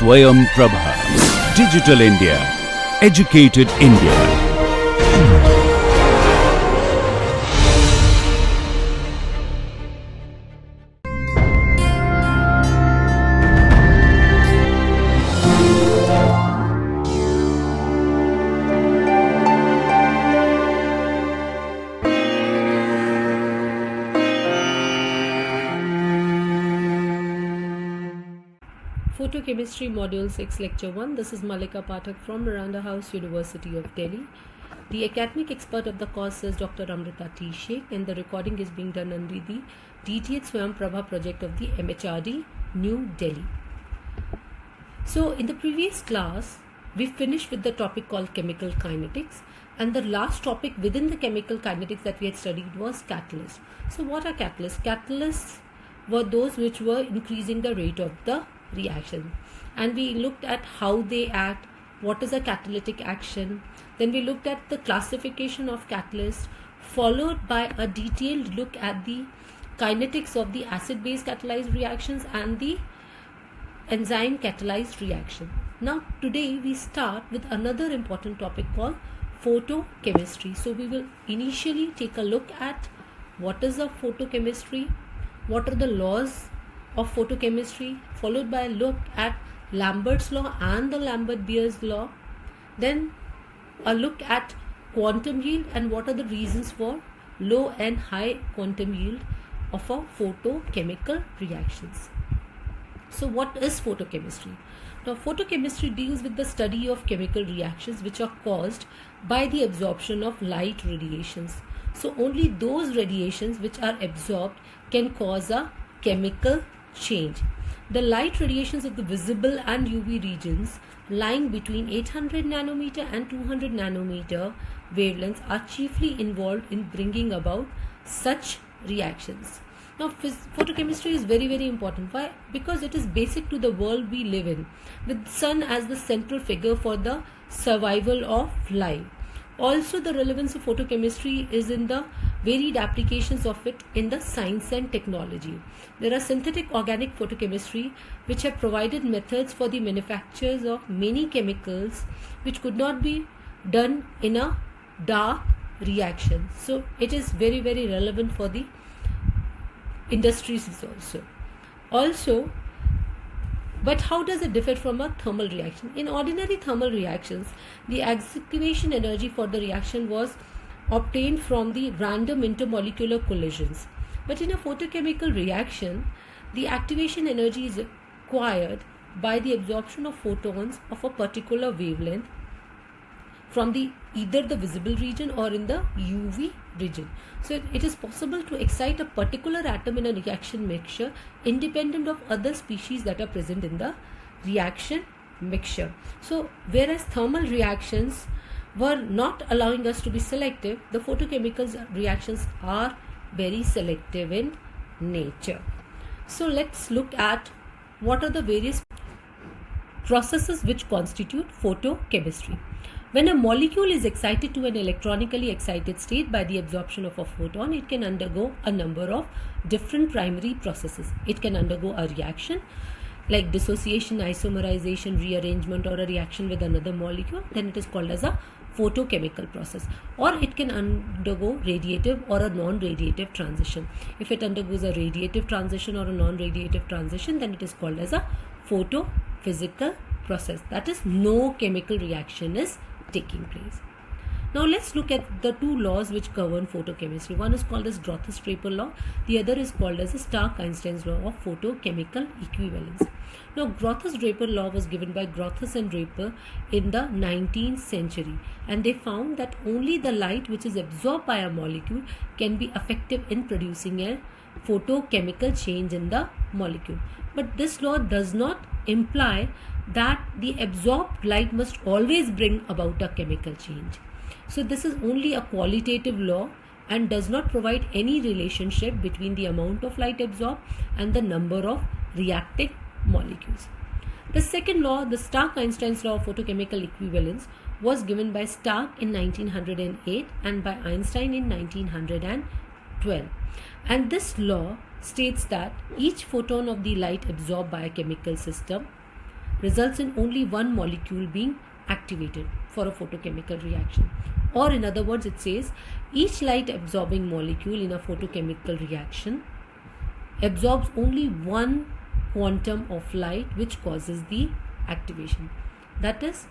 Swayam Prabha. Digital India. Educated India. Photochemistry Module 6 Lecture 1. This is Malika Pathak from Miranda House, University of Delhi. The academic expert of the course is Dr. Amrita T. Sheikh, and the recording is being done under the DTH Swayam Prabha project of the MHRD, New Delhi. So in the previous class, we finished with the topic called chemical kinetics, and the last topic within the chemical kinetics that we had studied was catalysts. So what are catalysts? Catalysts were those which were increasing the rate of the reaction, and we looked at how they act, what is a catalytic action. Then we looked at the classification of catalysts, followed by a detailed look at the kinetics of the acid-base catalyzed reactions and the enzyme catalyzed reaction. Now today we start with another important topic called photochemistry. So we will initially take a look at what is a photochemistry, what are the laws of photochemistry, followed by a look at Lambert's law and the Lambert-Beer's law, then a look at quantum yield and what are the reasons for low and high quantum yield of a photochemical reactions. So what is photochemistry? Now photochemistry deals with the study of chemical reactions which are caused by the absorption of light radiations. So only those radiations which are absorbed can cause a chemical change. The light radiations of the visible and UV regions lying between 800 nanometer and 200 nanometer wavelengths are chiefly involved in bringing about such reactions. Now photochemistry is very, very important. Why? Because it is basic to the world we live in, with sun as the central figure for the survival of life. Also, the relevance of photochemistry is in the varied applications of it in the science and technology. There are synthetic organic photochemistry which have provided methods for the manufacturers of many chemicals which could not be done in a dark reaction. So it is very, very relevant for the industries also. But how does it differ from a thermal reaction? In ordinary thermal reactions, the activation energy for the reaction was obtained from the random intermolecular collisions. But in a photochemical reaction, the activation energy is acquired by the absorption of photons of a particular wavelength from either the visible region or in the UV region. So it is possible to excite a particular atom in a reaction mixture independent of other species that are present in the reaction mixture. So whereas thermal reactions were not allowing us to be selective, the photochemical reactions are very selective in nature. So let's look at what are the various processes which constitute photochemistry. When a molecule is excited to an electronically excited state by the absorption of a photon, it can undergo a number of different primary processes. It can undergo a reaction like dissociation, isomerization, rearrangement, or a reaction with another molecule. Then it is called as a photochemical process. Or it can undergo radiative or a non-radiative transition. If it undergoes a radiative transition or a non-radiative transition, then it is called as a photophysical process. That is, no chemical reaction is taking place. Now let's look at the two laws which govern photochemistry. One is called as Grotthuss-Draper law. The other is called as the Stark-Einstein's law of photochemical equivalence. Now Grotthuss-Draper law was given by Grotthuss and Draper in the 19th century, and they found that only the light which is absorbed by a molecule can be effective in producing a photochemical change in the molecule. But this law does not imply that the absorbed light must always bring about a chemical change. So this is only a qualitative law and does not provide any relationship between the amount of light absorbed and the number of reacting molecules. The second law, the Stark-Einstein's law of photochemical equivalence, was given by Stark in 1908 and by Einstein in 1912. And this law states that each photon of the light absorbed by a chemical system results in only one molecule being activated for a photochemical reaction. Or in other words, it says each light absorbing molecule in a photochemical reaction absorbs only one quantum of light which causes the activation. That is,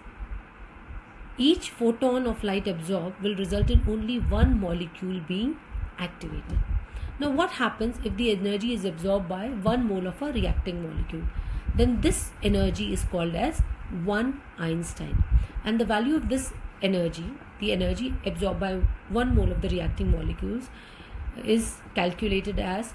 each photon of light absorbed will result in only one molecule being activated. Now what happens if the energy is absorbed by 1 mole of a reacting molecule? Then this energy is called as 1 Einstein, and the value of this energy, the energy absorbed by 1 mole of the reacting molecules, is calculated as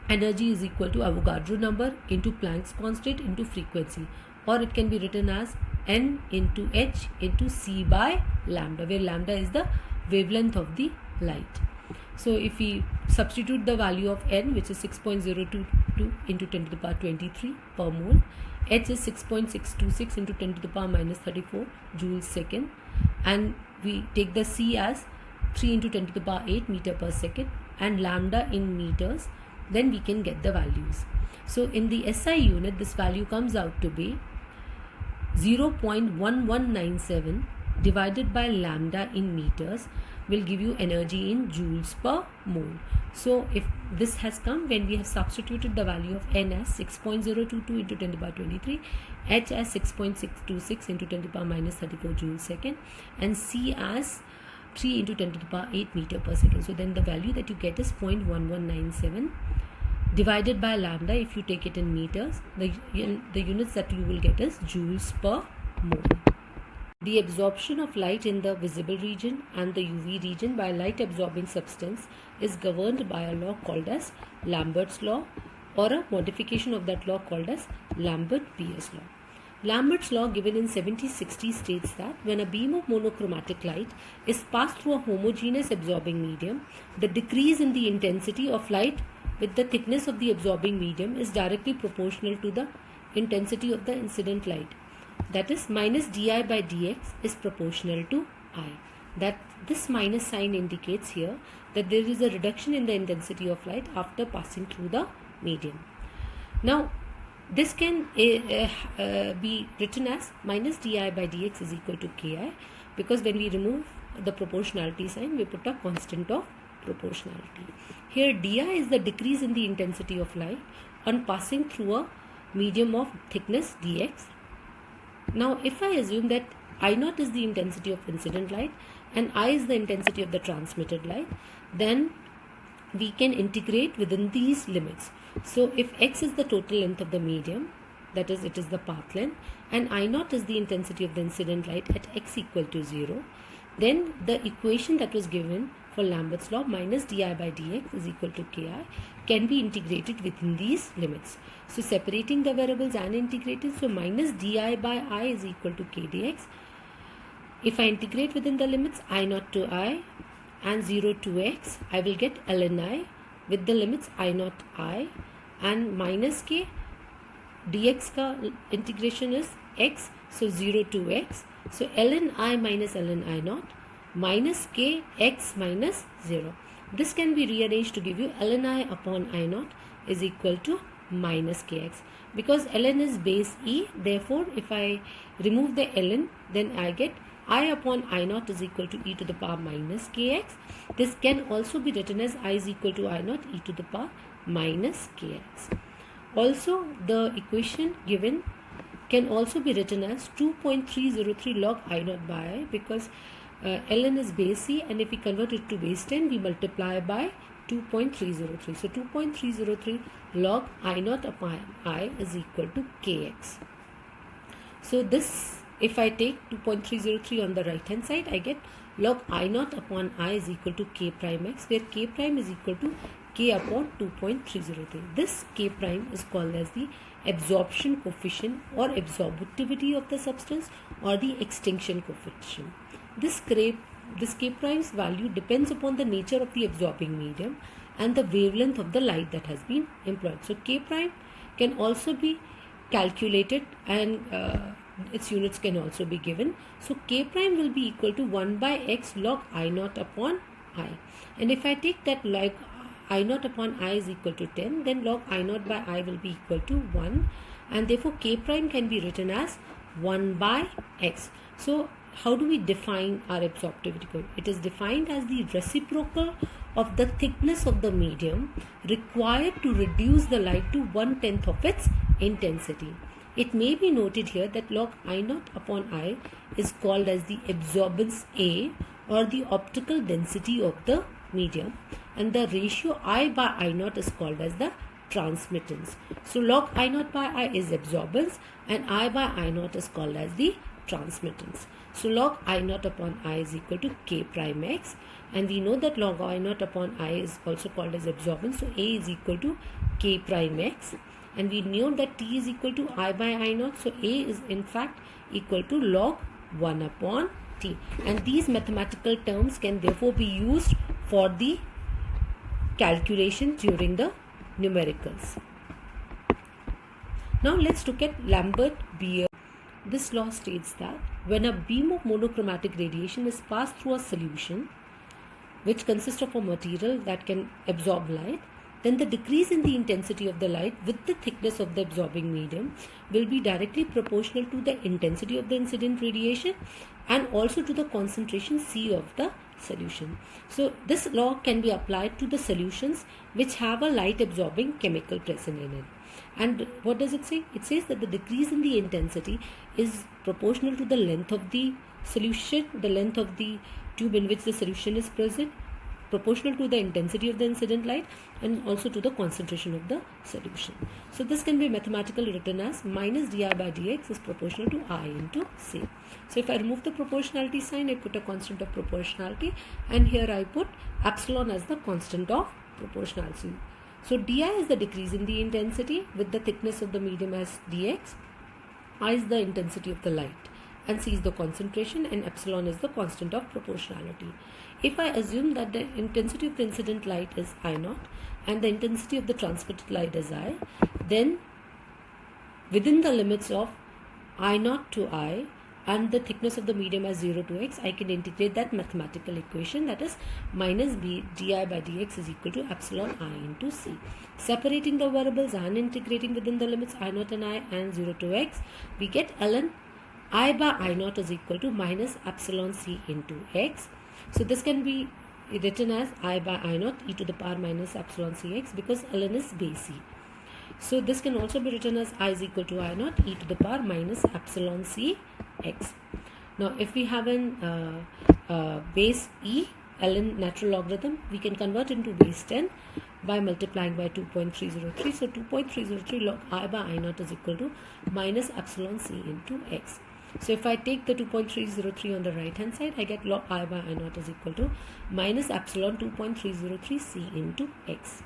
energy is equal to Avogadro number into Planck's constant into frequency, or it can be written as n into h into c by lambda, where lambda is the wavelength of the light. So if we substitute the value of n, which is 6.022 into 10 to the power 23 per mole, h is 6.626 into 10 to the power minus 34 joules second, and we take the c as 3 into 10 to the power 8 meter per second and lambda in meters, then we can get the values. So in the SI unit, this value comes out to be 0.1197 divided by lambda in meters will give you energy in joules per mole. So if this has come when we have substituted the value of n as 6.022 into 10 to the power 23, h as 6.626 into 10 to the power minus 34 joules second, and c as 3 into 10 to the power 8 meter per second. So then the value that you get is 0.1197 divided by lambda. If you take it in meters, the units that you will get is joules per mole. The absorption of light in the visible region and the UV region by light absorbing substance is governed by a law called as Lambert's law, or a modification of that law called as Lambert-Beer's law. Lambert's law, given in 1760, states that when a beam of monochromatic light is passed through a homogeneous absorbing medium, the decrease in the intensity of light with the thickness of the absorbing medium is directly proportional to the intensity of the incident light. That is, minus di by dx is proportional to I. That this minus sign indicates here that there is a reduction in the intensity of light after passing through the medium. Now, this can be written as minus di by dx is equal to ki, because when we remove the proportionality sign, we put a constant of proportionality. Here di is the decrease in the intensity of light on passing through a medium of thickness dx. Now if I assume that I naught is the intensity of incident light and I is the intensity of the transmitted light, then we can integrate within these limits. So if x is the total length of the medium, that is, it is the path length, and I naught is the intensity of the incident light at x equal to 0, then the equation that was given for Lambert's law, minus di by dx is equal to ki, can be integrated within these limits. So separating the variables and integrating, so minus di by I is equal to k dx. If I integrate within the limits I naught to I and 0 to x, I will get ln I with the limits I naught I and minus k. Dx ka integration is x, so 0 to x. So ln I minus ln I naught minus k x minus 0. This can be rearranged to give you ln I upon I naught is equal to minus kx. Because ln is base e, therefore if I remove the ln, then I get I upon I naught is equal to e to the power minus kx. This can also be written as I is equal to I naught e to the power minus kx. Also, the equation given can also be written as 2.303 log I naught by I, because ln is base e, and if we convert it to base 10, we multiply by 2.303. So 2.303 log I naught upon I is equal to kx. So this, if I take 2.303 on the right hand side, I get log I naught upon I is equal to k prime x, where k prime is equal to k upon 2.303. This k prime is called as the absorption coefficient or absorptivity of the substance, or the extinction coefficient. This k prime's value depends upon the nature of the absorbing medium and the wavelength of the light that has been employed. So k prime can also be calculated, and its units can also be given. So k prime will be equal to 1 by x log I naught upon I. And if I take that log I naught upon I is equal to 10, then log I naught by I will be equal to 1, and therefore K prime can be written as 1 by X. So how do we define our absorptivity coefficient? It is defined as the reciprocal of the thickness of the medium required to reduce the light to 1/10 of its intensity. It may be noted here that log I naught upon I is called as the absorbance A, or the optical density of the medium, and the ratio I by I naught is called as the transmittance. So log I naught by I is absorbance, and I by I naught is called as the transmittance. So log I naught upon I is equal to K prime X, and we know that log I naught upon I is also called as absorbance, so A is equal to K prime X, and we know that T is equal to I by I naught, so A is in fact equal to log 1 upon T, and these mathematical terms can therefore be used for the calculation during the numericals. Now let's look at Lambert-Beer. This law states that when a beam of monochromatic radiation is passed through a solution which consists of a material that can absorb light, then the decrease in the intensity of the light with the thickness of the absorbing medium will be directly proportional to the intensity of the incident radiation and also to the concentration C of the solution. So this law can be applied to the solutions which have a light absorbing chemical present in it. And what does it say? It says that the decrease in the intensity is proportional to the length of the solution, the length of the tube in which the solution is present, proportional to the intensity of the incident light, and also to the concentration of the solution. So this can be mathematically written as minus di by dx is proportional to I into C. So if I remove the proportionality sign, I put a constant of proportionality, and here I put epsilon as the constant of proportionality. So di is the decrease in the intensity with the thickness of the medium as dx, I is the intensity of the light, and C is the concentration, and epsilon is the constant of proportionality. If I assume that the intensity of the incident light is I naught and the intensity of the transmitted light is I, then within the limits of I naught to I and the thickness of the medium as 0 to x, I can integrate that mathematical equation, that is minus b di by dx is equal to epsilon I into C. Separating the variables and integrating within the limits I naught and I and 0 to x, we get ln I by I naught is equal to minus epsilon C into x. So this can be written as I by I naught e to the power minus epsilon Cx, because ln is base C. So this can also be written as I is equal to I naught e to the power minus epsilon C x. Now if we have an base E, ln natural logarithm, we can convert into base 10 by multiplying by 2.303. So 2.303 log I by I naught is equal to minus epsilon C into x. So if I take the 2.303 on the right hand side, I get log I by I naught is equal to minus epsilon 2.303 C into x,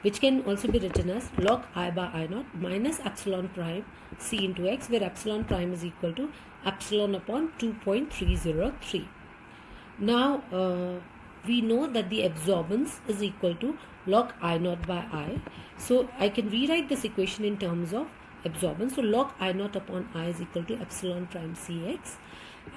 which can also be written as log I by I naught minus epsilon prime C into x, where epsilon prime is equal to epsilon upon 2.303. Now we know that the absorbance is equal to log I naught by I. So I can rewrite this equation in terms of absorbance. So log I naught upon I is equal to epsilon prime Cx,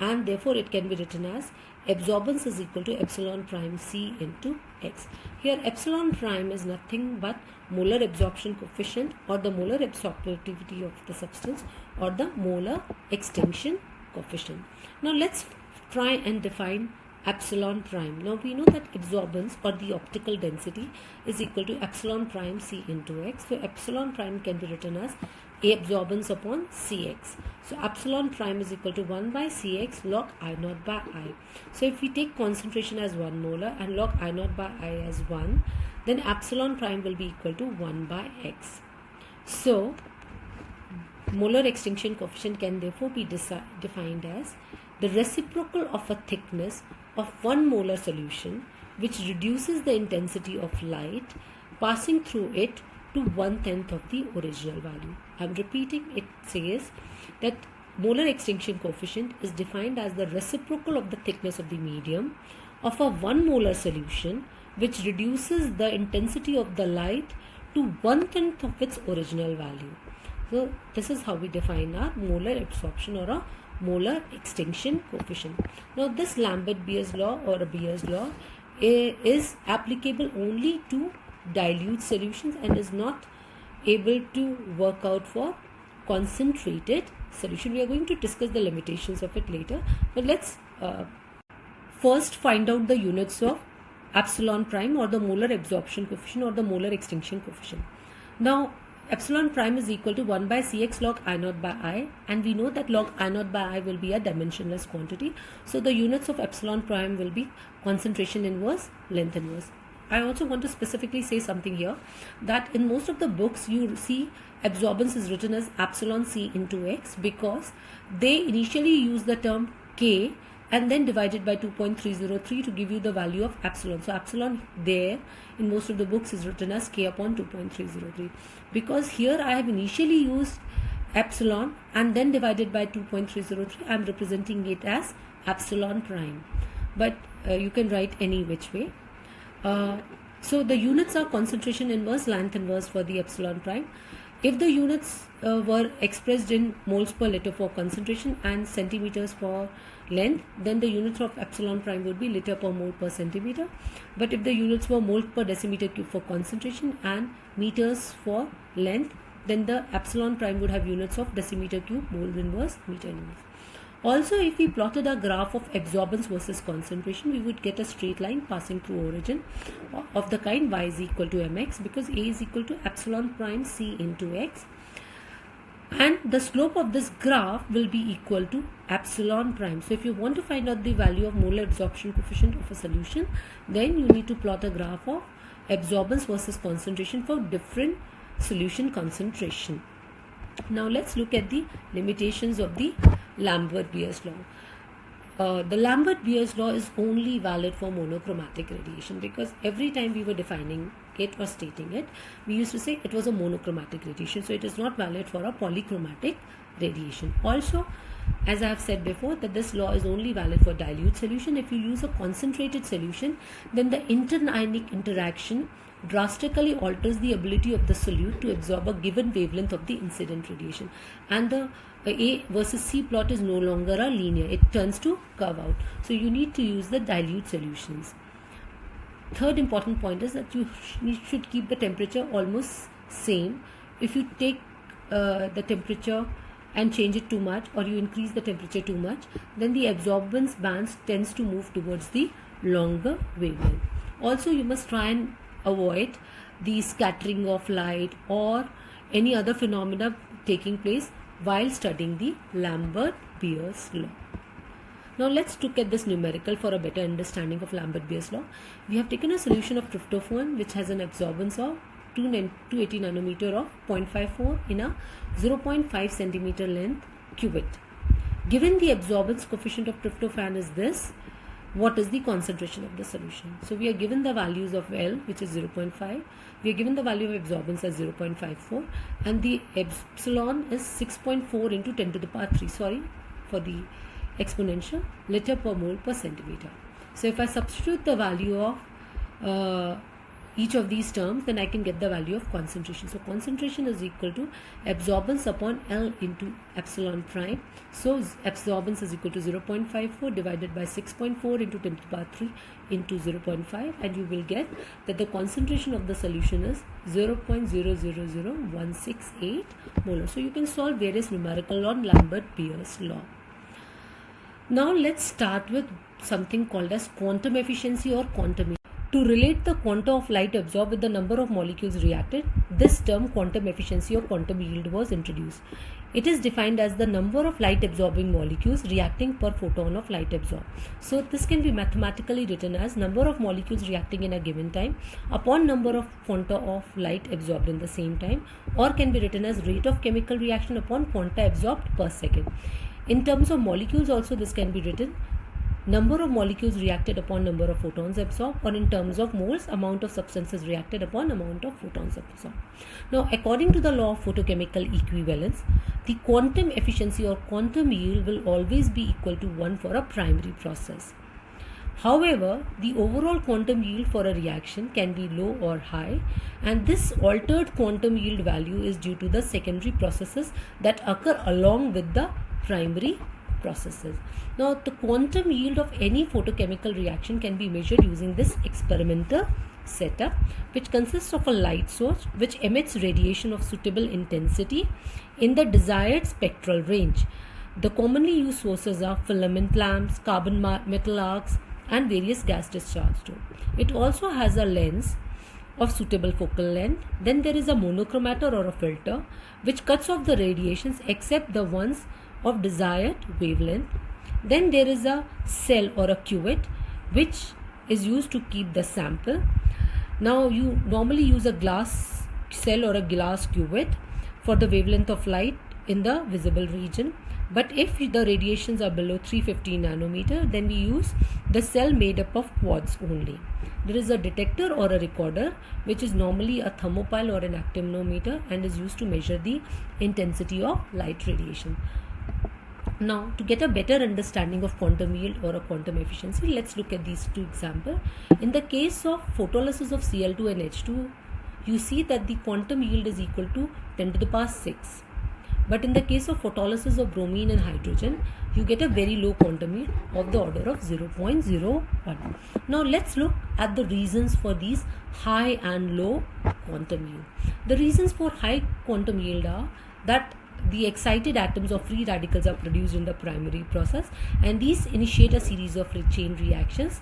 and therefore it can be written as absorbance is equal to epsilon prime C into x. Here epsilon prime is nothing but molar absorption coefficient, or the molar absorptivity of the substance, or the molar extinction coefficient. Now let's try and define epsilon prime. Now we know that absorbance, or the optical density, is equal to epsilon prime C into x. So epsilon prime can be written as A absorbance upon Cx. So epsilon prime is equal to 1 by Cx log I naught by I. So if we take concentration as 1 molar and log I naught by I as 1, then epsilon prime will be equal to 1 by x. So molar extinction coefficient can therefore be defined as the reciprocal of a thickness of 1 molar solution which reduces the intensity of light passing through it to 1/10 of the original value. I am repeating, it says that molar extinction coefficient is defined as the reciprocal of the thickness of the medium of a 1 molar solution which reduces the intensity of the light to 1/10 of its original value. So this is how we define our molar absorption or a molar extinction coefficient. Now this Lambert-Beer's law, or a Beer's law, is applicable only to dilute solutions and is not able to work out for concentrated solution. We are going to discuss the limitations of it later, but let's first find out the units of epsilon prime, or the molar absorption coefficient, or the molar extinction coefficient. Now epsilon prime is equal to 1 by Cx log I naught by I, and we know that log I naught by I will be a dimensionless quantity, so the units of epsilon prime will be concentration inverse, length inverse. I also want to specifically say something here, that in most of the books you see absorbance is written as epsilon C into x, because they initially use the term K and then divided by 2.303 to give you the value of epsilon. So epsilon there in most of the books is written as K upon 2.303. Because here I have initially used epsilon and then divided by 2.303, I am representing it as epsilon prime. But you can write any which way. So the units are concentration inverse, length inverse for the epsilon prime. If the units were expressed in moles per liter for concentration and centimeters for length, then the units of epsilon prime would be liter per mole per centimeter. But if the units were mole per decimeter cube for concentration and meters for length, then the epsilon prime would have units of decimeter cube, mole inverse, meter inverse. Also, if we plotted a graph of absorbance versus concentration, we would get a straight line passing through origin of the kind y is equal to mx, because a is equal to epsilon prime c into x, and the slope of this graph will be equal to epsilon prime. So if you want to find out the value of molar absorption coefficient of a solution, then you need to plot a graph of absorbance versus concentration for different solution concentration. Now let's look at the limitations of the Lambert-Beer's law. The Lambert-Beer's law is only valid for monochromatic radiation, because every time we were defining it or stating it, we used to say it was a monochromatic radiation, so it is not valid for a polychromatic radiation. Also, as I have said before, that this law is only valid for dilute solution. If you use a concentrated solution, then the interionic interaction drastically alters the ability of the solute to absorb a given wavelength of the incident radiation, and the A versus C plot is no longer a linear, it turns to curve out. So you need to use the dilute solutions. Third important point is that you should keep the temperature almost same. If you take the temperature and change it too much, or you increase the temperature too much, then the absorbance bands tends to move towards the longer wavelength. Also, you must try and avoid the scattering of light or any other phenomena taking place while studying the Lambert-Beer's law. Now let's look at this numerical for a better understanding of Lambert-Beer's law. We have taken a solution of tryptophan which has an absorbance of 280 nanometer of 0.54 in a 0.5 centimeter length cuvette. Given the absorbance coefficient of tryptophan is this, what is the concentration of the solution? So we are given the values of L, which is 0.5. We are given the value of absorbance as 0.54, and the epsilon is 6.4 into 10 to the power 3. Sorry for the exponential, liter per mole per centimeter. So if I substitute the value of each of these terms, then I can get the value of concentration. So concentration is equal to absorbance upon L into epsilon prime. So absorbance is equal to 0.54 divided by 6.4 into 10 to the power 3 into 0.5, and you will get that the concentration of the solution is 0.000168 molar. So you can solve various numerical on Lambert-Beer's law. Now let's start with something called as quantum efficiency or quantum. To relate the quanta of light absorbed with the number of molecules reacted, this term quantum efficiency or quantum yield was introduced. It is defined as the number of light absorbing molecules reacting per photon of light absorbed. So this can be mathematically written as number of molecules reacting in a given time upon number of quanta of light absorbed in the same time, or can be written as rate of chemical reaction upon quanta absorbed per second. In terms of molecules also, this can be written number of molecules reacted upon number of photons absorbed, or in terms of moles, amount of substances reacted upon amount of photons absorbed. Now, according to the law of photochemical equivalence, the quantum efficiency or quantum yield will always be equal to 1 for a primary process. However, the overall quantum yield for a reaction can be low or high, and this altered quantum yield value is due to the secondary processes that occur along with the primary processes. Now, the quantum yield of any photochemical reaction can be measured using this experimental setup, which consists of a light source which emits radiation of suitable intensity in the desired spectral range. The commonly used sources are filament lamps, carbon metal arcs, and various gas discharge tube. It also has a lens of suitable focal length. Then there is a monochromator or a filter which cuts off the radiations except the ones of desired wavelength. Then there is a cell or a cuvette which is used to keep the sample. Now you normally use a glass cell or a glass cuvette for the wavelength of light in the visible region. But if the radiations are below 350 nanometer, then we use the cell made up of quartz only. There is a detector or a recorder which is normally a thermopile or an actinometer and is used to measure the intensity of light radiation. Now, to get a better understanding of quantum yield or a quantum efficiency, let's look at these two examples. In the case of photolysis of Cl2 and H2, you see that the quantum yield is equal to 10 to the power 6. But in the case of photolysis of bromine and hydrogen, you get a very low quantum yield of the order of 0.01. Now let's look at the reasons for these high and low quantum yield. The reasons for high quantum yield are that the excited atoms of free radicals are produced in the primary process, and these initiate a series of chain reactions,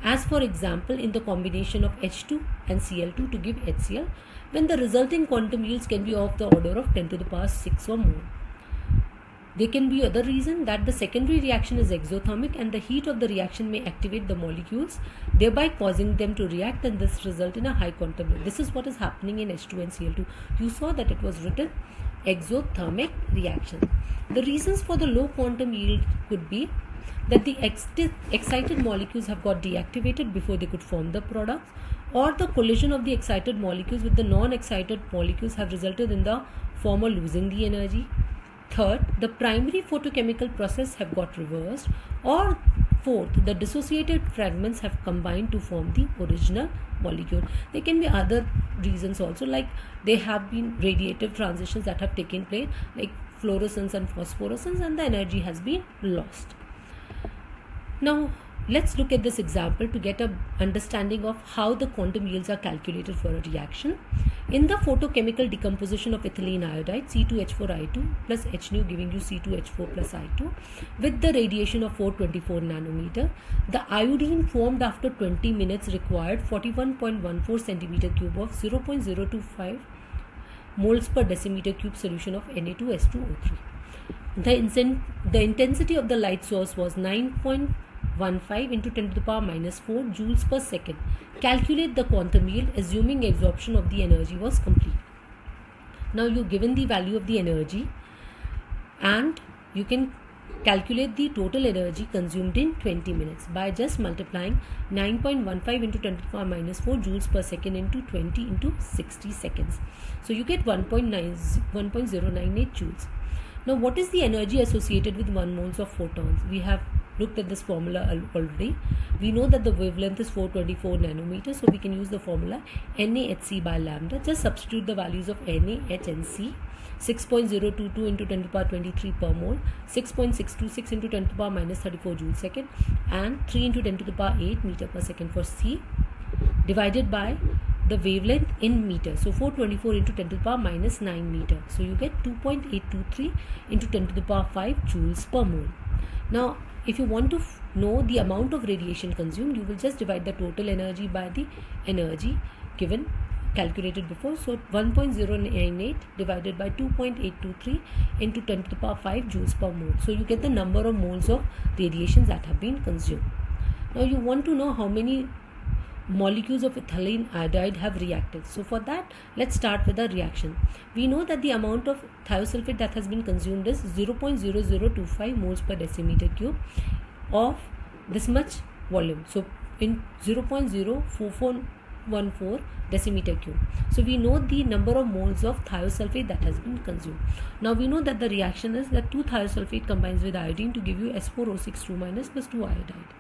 as for example in the combination of H2 and Cl2 to give HCl, when the resulting quantum yields can be of the order of 10 to the power 6 or more. There can be other reason that the secondary reaction is exothermic and the heat of the reaction may activate the molecules, thereby causing them to react, and this result in a high quantum yield. This is what is happening in H2 and Cl2. You saw that it was written exothermic reaction. The reasons for the low quantum yield could be that the excited molecules have got deactivated before they could form the products, or the collision of the excited molecules with the non-excited molecules have resulted in the former losing the energy. Third, the primary photochemical process have got reversed, or fourth, the dissociated fragments have combined to form the original molecule. There can be other reasons also, like there have been radiative transitions that have taken place, like fluorescence and phosphorescence, and the energy has been lost. Now let's look at this example to get an understanding of how the quantum yields are calculated for a reaction. In the photochemical decomposition of ethylene iodide, C2H4I2 plus HNu giving you C2H4 plus I2 with the radiation of 424 nanometer, the iodine formed after 20 minutes required 41.14 centimeter cube of 0.025 moles per decimeter cube solution of Na2S2O3. The intensity of the light source was 9.15 into 10 to the power minus 4 joules per second. Calculate the quantum yield assuming absorption of the energy was complete. Now you're given the value of the energy and you can calculate the total energy consumed in 20 minutes by just multiplying 9.15 into 10 to the power minus 4 joules per second into 20 into 60 seconds. So you get 1.098 joules. Now what is the energy associated with 1 moles of photons? We have looked at this formula already. We know that the wavelength is 424 nanometers, so we can use the formula NaHc by lambda. Just substitute the values of Na, H and C. 6.022 into 10 to the power 23 per mole, 6.626 into 10 to the power minus 34 joule second, and 3 into 10 to the power 8 meter per second for C, divided by the wavelength in meters. So 424 into 10 to the power minus 9 meter. So you get 2.823 into 10 to the power 5 joules per mole. Now if you want to know the amount of radiation consumed, you will just divide the total energy by the energy given calculated before. So 1.098 divided by 2.823 into 10 to the power 5 joules per mole. So you get the number of moles of radiations that have been consumed. Now you want to know how many molecules of ethylene iodide have reacted. So for that, let's start with the reaction. We know that the amount of thiosulfate that has been consumed is 0.0025 moles per decimeter cube of this much volume. So in 0.04414 decimeter cube. So we know the number of moles of thiosulfate that has been consumed. Now we know that the reaction is that 2 thiosulfate combines with iodine to give you S4O62 minus plus 2 iodide.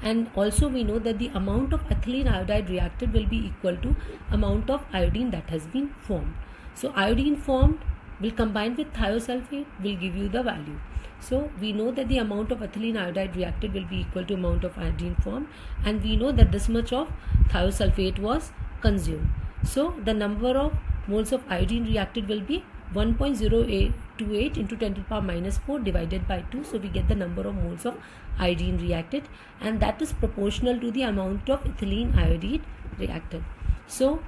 And also we know that the amount of ethylene iodide reacted will be equal to amount of iodine that has been formed. So iodine formed will combine with thiosulfate, will give you the value. So we know that the amount of ethylene iodide reacted will be equal to amount of iodine formed, and we know that this much of thiosulfate was consumed. So the number of moles of iodine reacted will be 1.028 into 10 to the power minus 4 divided by 2. So we get the number of moles of iodine reacted, and that is proportional to the amount of ethylene iodide reacted. So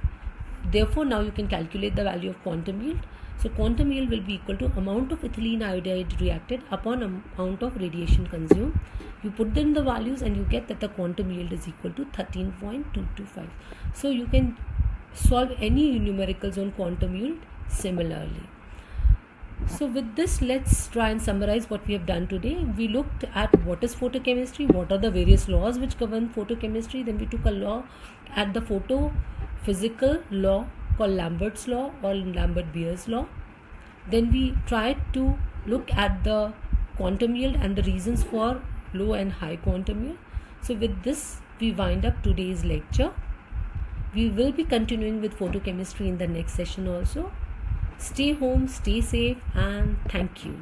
therefore now you can calculate the value of quantum yield. So quantum yield will be equal to amount of ethylene iodide reacted upon amount of radiation consumed. You put in the values and you get that the quantum yield is equal to 13.225. So you can solve any numericals on quantum yield similarly. So with this, let's try and summarize what we have done today. We looked at what is photochemistry, what are the various laws which govern photochemistry. Then we took a law at the photophysical law called Lambert's law or Lambert-Beer's law. Then we tried to look at the quantum yield and the reasons for low and high quantum yield. So with this, we wind up today's lecture. We will be continuing with photochemistry in the next session also. Stay home, stay safe, and thank you.